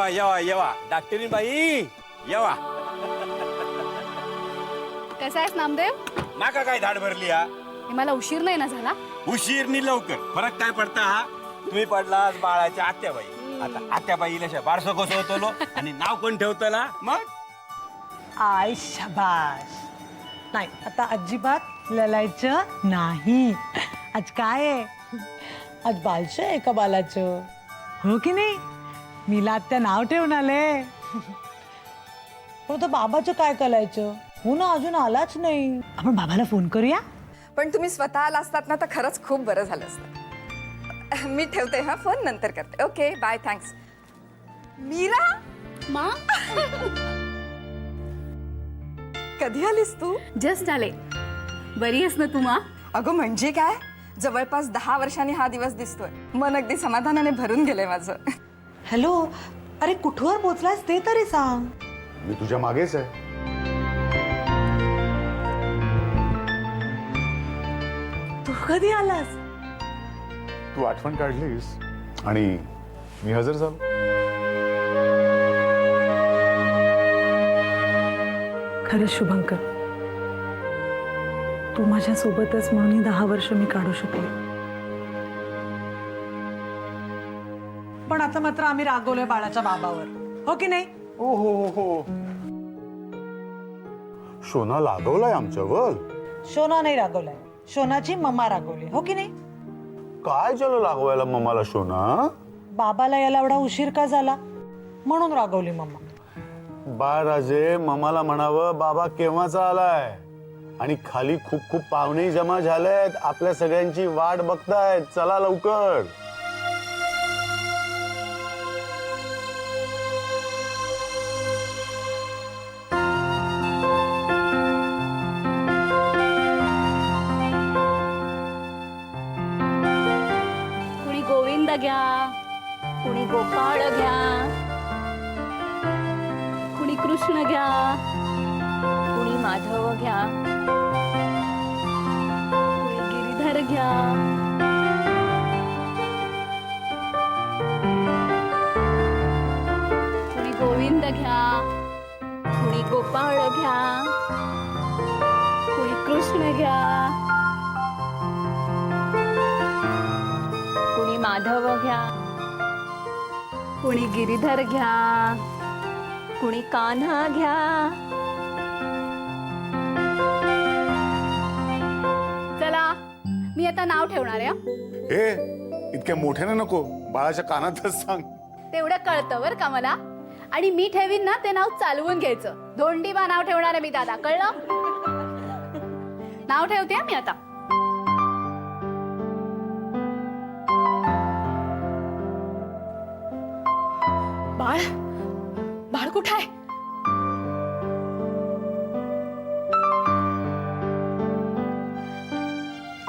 येवा येवा डॉक्टरीन बाई येवा. कसा आहेस नामदेव? नाका काय धाड भरली हा? मला उशीर नाही ना झाला? उशीर नि लवकर फरक काय पडता हा? तुम्ही पडला बाळाच्या आत्याबाई. आता आत्याबाईला बारसं कसं होतो आणि नाव कोण ठेवतला मग? आय शाबाश. नाही आता अजिबात ललायचं नाही. आज काय आहे? आज बालचं आहे का बालाचं? हो की नाही? मीला आत्या नाव ठेवून आले. पण तो बाबाचं काय करायचं? हो ना, अजून आलाच नाही. आपण बाबाला फोन करूया. पण तुम्ही स्वतः आला असतात ना तर खरंच खूप बरं झालं असतं. मी ठेवते हा फोन, नंतर करते. Okay bye, thanks. मीरा मा कधी आलीस तू? जस्ट आले. बरी आहेस ना तू मा? अगं म्हणजे काय, जवळपास 10 वर्षांनी हा दिवस दिसतोय. मन अगदी समाधानाने भरून गेलंय माझं. हॅलो, अरे कुठवर पोचलास ते तरी सांग. मी तुझ्या मागेच आहे. तू कधी आलास? तू आठवण काढलीस आणि मी हजर झालो. खरंच शुभंकर, तू माझ्या सोबतच म्हणून 10 वर्ष मी काढू शकलो. पण आता मात्र आम्ही रागवलोय बाळाच्या बाबावर, हो की नाही? ओ हो हो हो. शोना लागवलाय आमच्यावर. शोना नाही रागवलाय, शोनाची मम्मा रागवली, हो की नाही? काय झालं लागवायला मम्माला शोना? बाबाला याला एवढा उशीर का झाला म्हणून रागवली मम्मा. बाळराजे, मम्माला म्हणावं बाबा केव्हाचा आलाय. आणि खाली खूप खूप पाहुणे जमा झालेत, आपल्या सगळ्यांची वाट बघतायत. चला लवकर. कुणी गोविंद घ्या, कुणी गोपाळ घ्या, कुणी कृष्ण घ्या, कुणी माधव घ्या, कुणी गिरीधर घ्या, कुणी गोविंद घ्या, कुणी गोपाळ घ्या, कुणी कृष्ण घ्या, कुणी माधव घ्या, कुणी गिरीधर घ्या, कुणी कान्हा घ्या. चला मी आता नाव ठेवणार आहे. हे इतक्या मोठ्याने नको, बाळाच्या कानातच सांग. तेवढं कळतं बरं का मला. आणि मी ठेवीन ना ते नाव चालवून घ्यायचं. धोंडीबा नाव ठेवणार आहे मी दादा, कळलं? नाव ठेवते मी आता. बाळ, बाळ कुठं आहे?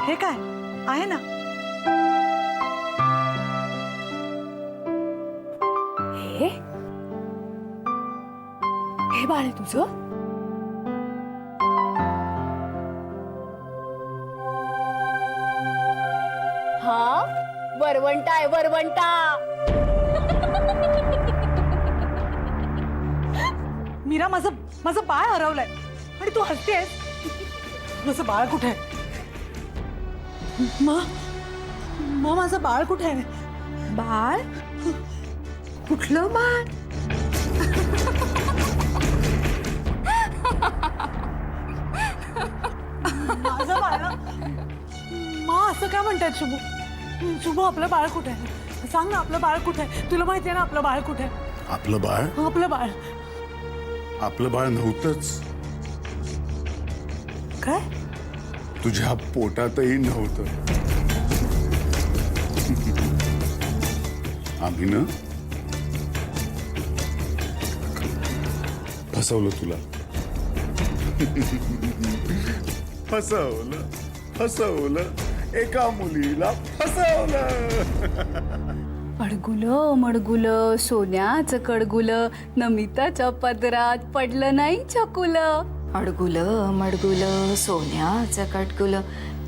हे काय आहे ना? हे बाळ आहे तुझं? हा, वरवंटा आहे, वरवंटा. मीरा, माझं माझं बाळ हरवलंय आणि तू हसतेस. माझं बाळ कुठे आहे? माझं बाळ कुठे आहे? बाळ? कुठलं बाळ? माझं बाळ ना? असं काय म्हणतात शुभू? शुभू, आपलं बाळ कुठे आहे? सांग ना, आपलं बाळ कुठे आहे? तुला माहिती आहे ना आपलं बाळ कुठे आहे? आपलं बाळ? आपलं बाळ आपलं बाळ नव्हतंच. काय? तुझ्या पोटातही नव्हतं. आम्ही ना फसवलं तुला. फसवलं फसवलं एका मुलीला फसवलं. अडगुलं मडगुलं सोन्याचं कडगुलं नमिताच्या पदरात पडलं नाही छकुलं. अडगुलं मडगुलं सोन्याचं कटगुलं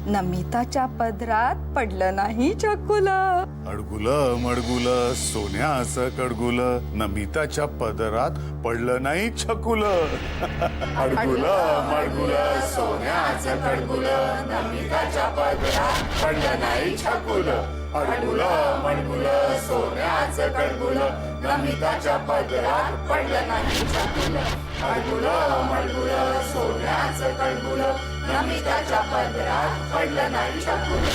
नमिताच्या पदरात पडलं नाही चकुलं. अडगुलं मडगुलं सोन्याचं कडगुलं नमिताच्या पदरात पडलं नाही छकुलं. अडगुलं मडगुलं सोन्याचं कडगुलं नमिताच्या पदरात पडलं नाही छकुलं. अडगुलं मडगुलं सोन्याचं कडगुलं नमिताच्या पदरात पडलं नाही छकुलं. अडगुलं मडगुलं सोन्याचं कडगुलं नमिताच्या पदरात पडलं नाही छकुलं.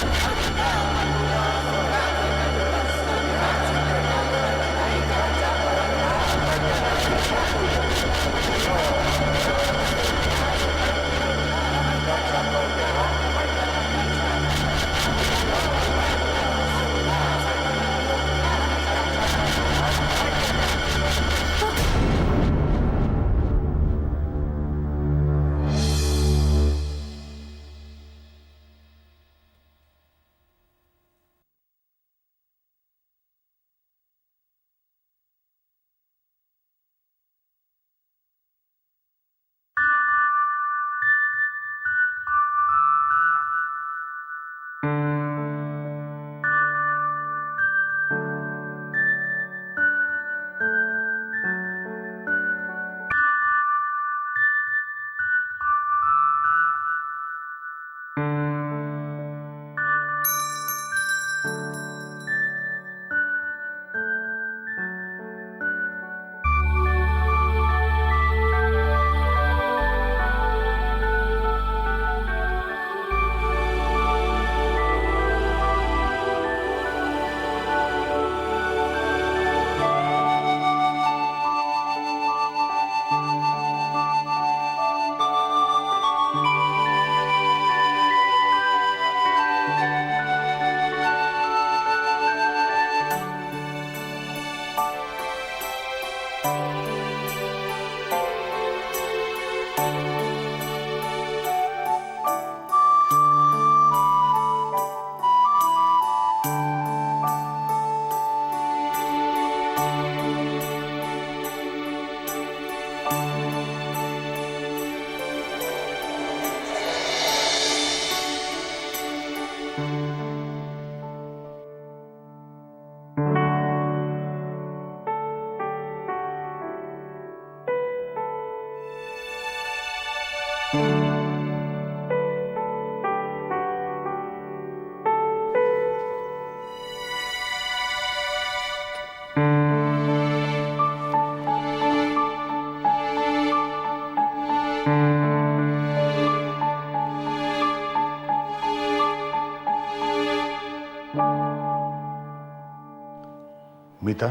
मीता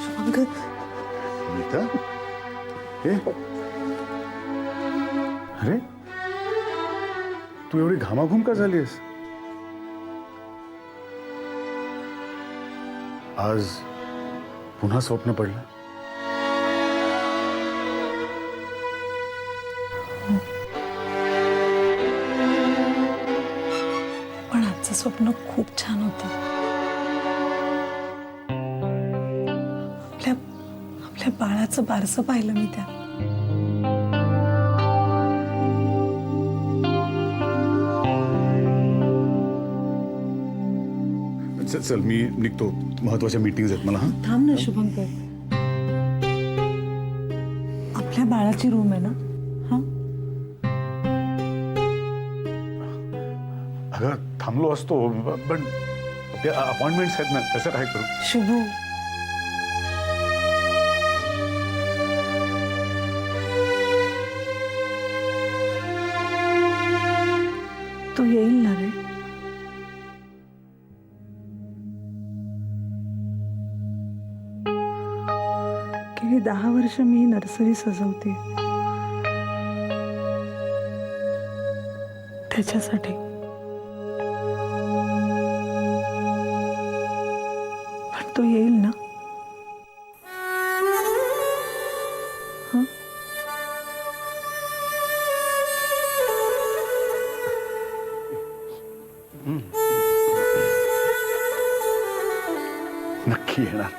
शुभंकर मीता हे अरे तू एवढी घामाघूम का झालीस? आज पुन्हा स्वप्न पडलं. पण आजचं स्वप्न खूप छान होतं. आपल्या बाळाचं बारसं पाहिलं मी त्या. चल मी निघतो, महत्वाच्या मीटिंग्स आहेत मला. हा थांब ना शुभंकर, आपल्या बाळाची रूम आहे ना? हा अगं थांबलो असतो पण ते अपॉइंटमेंट्स आहेत ना, त्याचं काय करू? शुभू, तो येईल ना रे? गेली 10 वर्ष मी ही नर्सरी सजवते त्याच्यासाठी. पण तो येईल ना? हं? नक्की येणार.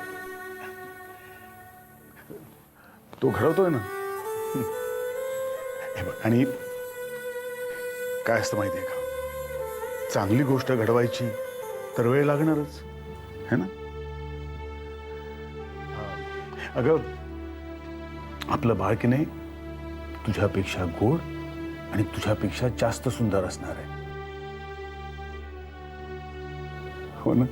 तो घडवतोय ना. हे बघ, आणि काय असतं माहितीये का, चांगली गोष्ट घडवायची तर वेळ लागणारच है ना. अगं आपलं बाळ की नाही तुझ्यापेक्षा गोड आणि तुझ्यापेक्षा जास्त सुंदर असणार आहे. हो ना.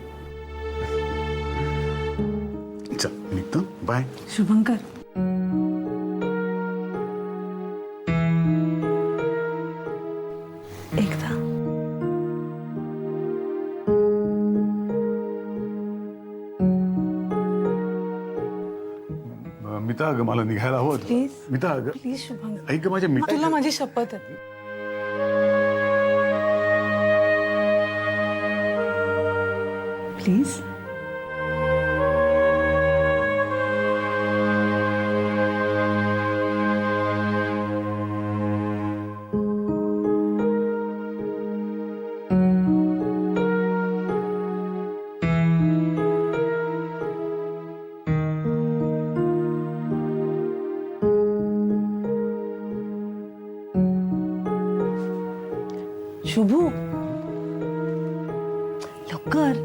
चल निघतो. बाय. शुभंकर, एकदा मिता अगं मला निघायला हवं होतं. Please. मिता अगं प्लीज शुभंकर, ऐक गं, माझ्या मिता तुला माझी शपथ आहे. प्लीज. शुभू, लवकर.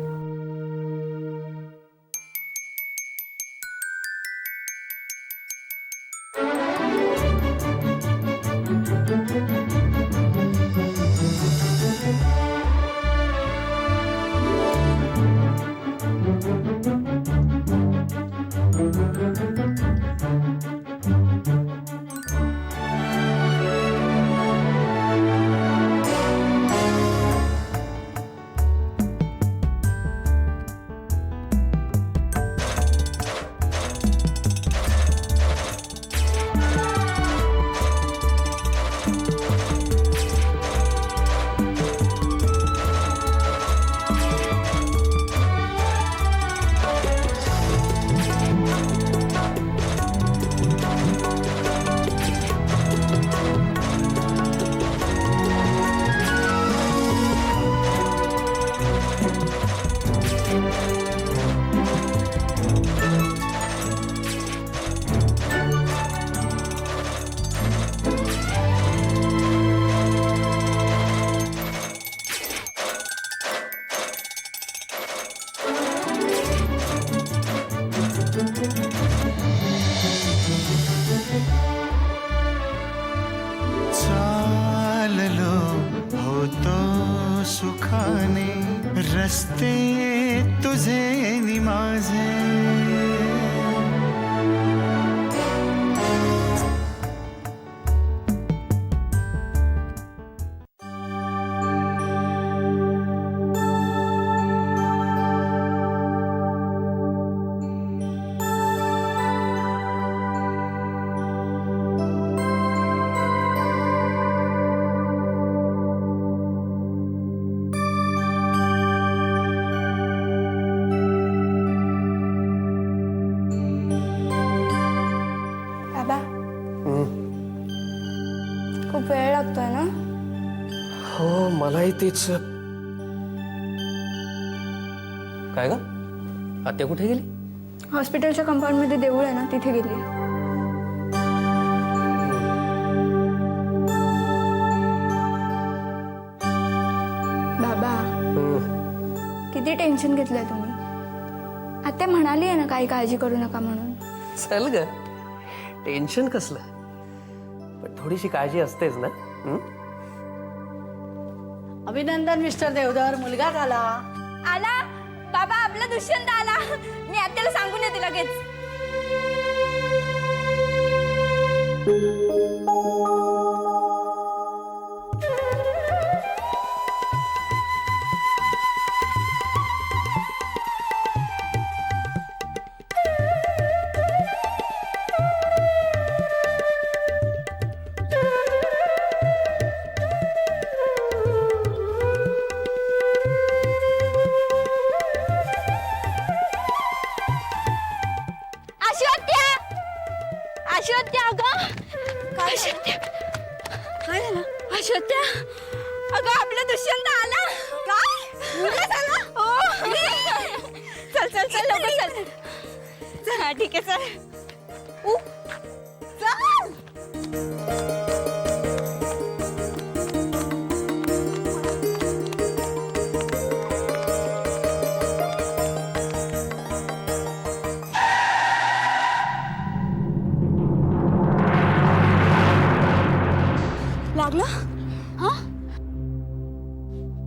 चाललो होतो सुखाने रस्ते तुझे नि माझे बाबा खूप वेळ लागतोय ना. हो मलाही तेच. काय ग आत्या कुठे गेली? हॉस्पिटलच्या कंपाऊंड मध्ये देऊळ आहे ना, तिथे गेली. बाबा किती टेन्शन घेतलंय तुम्ही. आत्या म्हणाली आहे ना काही काळजी करू नका म्हणून. चल ग टेन्शन कसलं, पण थोडीशी काळजी असतेच ना. अभिनंदन मिस्टर देवधर, मुलगा झाला. आला बाबा, आपला दुष्यंत आला. मी आत्याला सांगून येते लगेच. अश्वत्या अगं, काय झालं? अश्वत्या अगं, आपला दुष्यंत आला. काय मुलगा झाला? हो. चल चल चल लवकर चल. चल हा ठीक आहे चल. चल.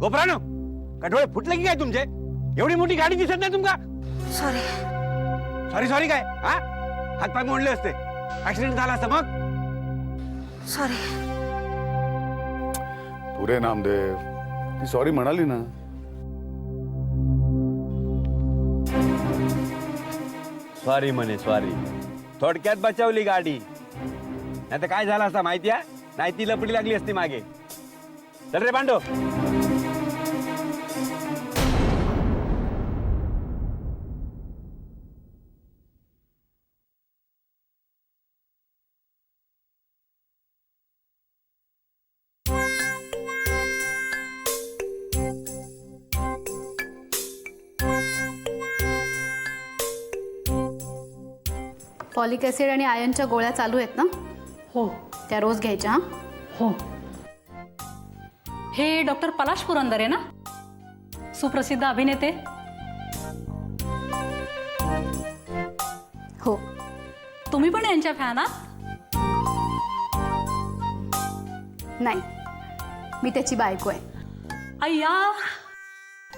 गोपरानो का डोळे फुटले की काय तुमचे? एवढी मोठी गाडी दिसत नाही तुमका? सॉरी. सॉरी सॉरी काय हा? हातपाय मोडले असते, ऍक्सिडेंट झाला असता मग. सॉरी. पुरे नामदेव, ती सॉरी म्हणाली ना. सॉरी म्हणे सॉरी. थोडक्यात बचावली गाडी, नाही तर काय झालं असता माहिती आहे? नाही ती लपडी लागली असती मागे. चल रे पांडो. फॉलिक ऍसिड आणि आयर्नच्या गोळ्या चालू आहेत ना? हो त्या रोज घ्यायच्या. हा? हो. हे डॉक्टर पलाश पुरंदर आहे ना, सुप्रसिद्ध अभिनेते? हो. तुम्ही पण यांच्या फॅन आहात? नाही, मी त्याची बायको आहे. अय्या,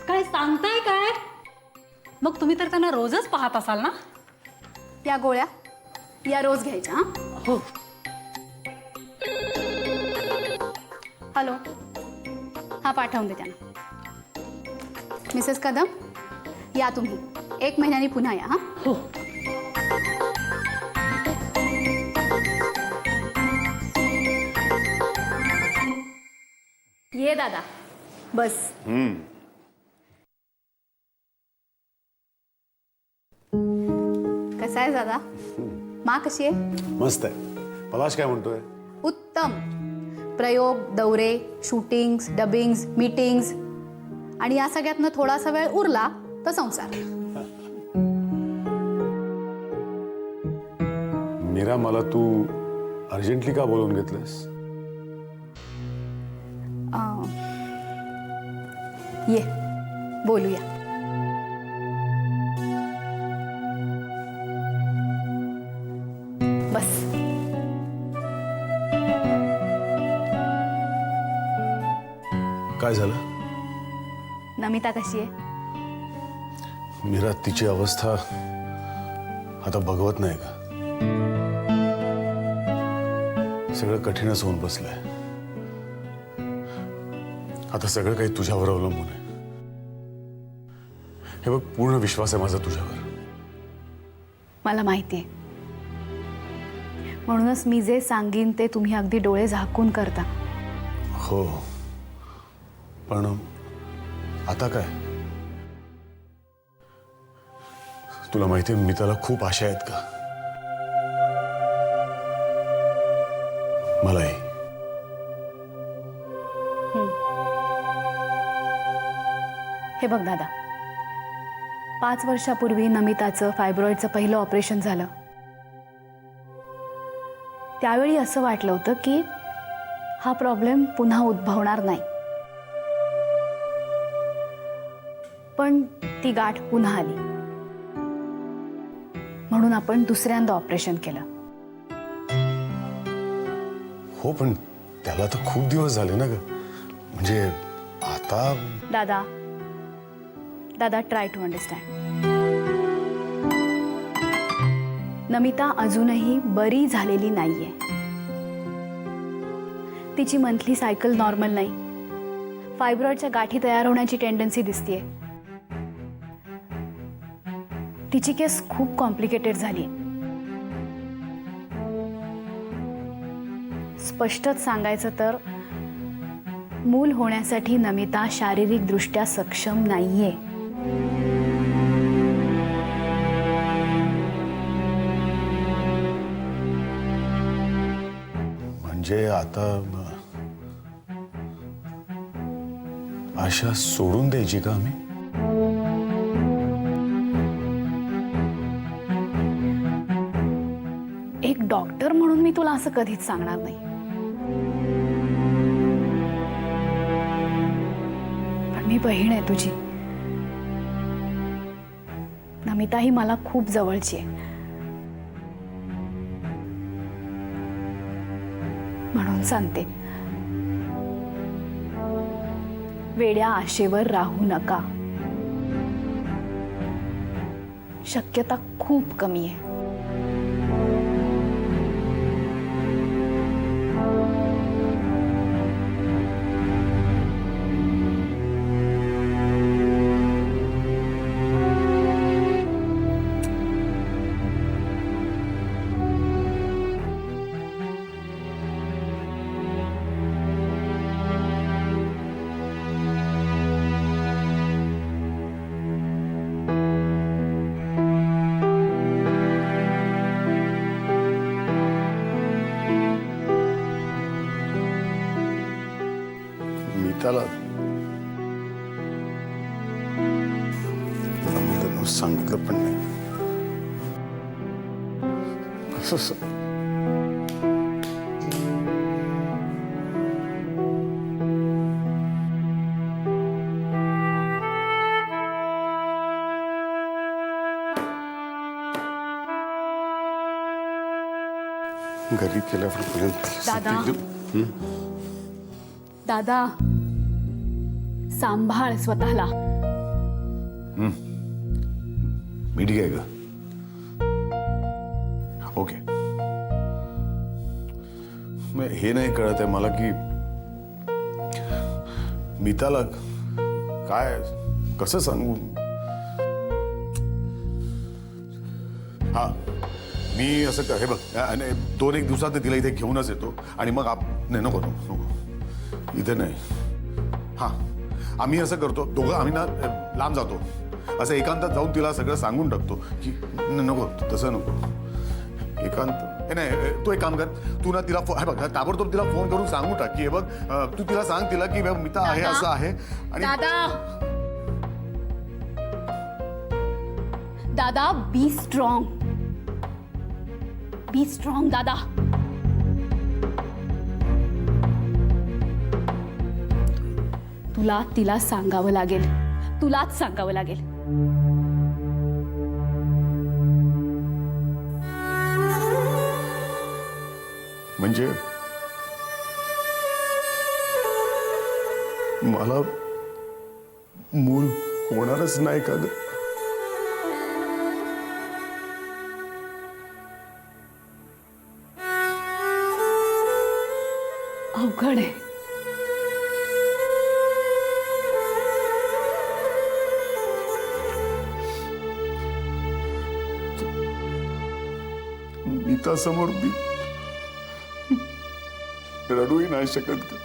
काय सांगताय काय? मग तुम्ही तर त्यांना रोजच पाहत असाल ना? त्या गोळ्या या रोज घ्यायच्या. हा? हो. हॅलो, हा पाठवून दे त्यांना. मिसेस कदम, या तुम्ही 1 महिन्यानी पुन्हा या. हा? हो. ये दादा, बस. कसा आहे दादा? मा कशी आहे? मस्त आहे. पलाश काय म्हणतोय? उत्तम. प्रयोग, दौरे, शूटिंग्स, डबिंग्स, मीटिंग्स आणि या सगळ्यातनं थोडासा वेळ उरला तर संसार. मीरा, मला तू अर्जंटली का बोलवून घेतलंस? ये बोलूया. बस. काय झालं? नमिता कशी आहे? मीरा, तिची अवस्था आता बघवत नाही का? सगळं कठीणच होऊन बसलंय. आता सगळं काही तुझ्यावर अवलंबून आहे. हे बघ, पूर्ण विश्वास आहे माझा तुझ्यावर. मला माहिती आहे, म्हणूनच मी जे सांगीन ते तुम्ही अगदी डोळे झाकून करता. हो, पण आता काय? तुला माहिती आहे, मी त्याला खूप आशा आहेत का? मलाही. हे बघ दादा, 5 वर्षापूर्वी नमिताचं फायब्रॉइडचं पहिलं ऑपरेशन झालं. त्यावेळी असं वाटलं होतं की हा प्रॉब्लेम पुन्हा उद्भवणार नाही, पण ती गाठ पुन्हा आली. म्हणून आपण दुसऱ्यांदा ऑपरेशन केलं. हो, पण त्याला तर खूप दिवस झाले ना ग. म्हणजे आता दादा दादा ट्राय टू अंडरस्टँड. नमिता अजूनही बरी झालेली नाहीये. तिची मंथली सायकल नॉर्मल नाही. फायब्रॉइडच्या गाठी तयार होण्याची टेंडन्सी दिसतेय. तिची केस खूप कॉम्प्लिकेटेड झाली. स्पष्टच सांगायचं तर मूल होण्यासाठी नमिता शारीरिक दृष्ट्या सक्षम नाहीये. म्हणजे आता आशा सोडून द्यायची का आम्ही? एक डॉक्टर म्हणून मी तुला असं कधीच सांगणार नाही, पण मी बहीण आहे तुझी. नमिता ही मला खूप जवळची आहे, म्हणून सांगते. वेड्या आशेवर राहू नका. शक्यता खूप कमी आहे. मीताला मी सांगितलं पण नाही. कसं घरी गेल्यापर्यंत दादा. दादा, सांभाळ स्वतःला. मी ठीक आहे का? ओके. मग हे नाही कळत आहे मला की मीताला काय कसं सांगू. हा, मी असं हे बघ, 2-1 दिवसात तिला इथे घेऊनच येतो आणि मग नाही, नको नको नको इथे नाही. हा, आम्ही असं करतो, दोघं आम्ही ना लांब जातो, असं एकांतात जाऊन तिला सगळं सांगून टाकतो की नको, तसं नको. एकांत हे नाही, तू एक काम कर, तू ना तिला हे बघ ताबडतोब तिला फोन करून सांगून टाक की हे बग, तू तिला सांग तिला की मीता आहे, असं आहे. आणि दादा, बी स्ट्रॉंग. बी स्ट्रॉंग दादा. तुला तिला सांगावं लागेल, तुलाच सांगावं लागेल. म्हणजे मला मूल होणारच नाही का ग? अवघड आहे. मीता समोर मी रडूही नाही शकत ग.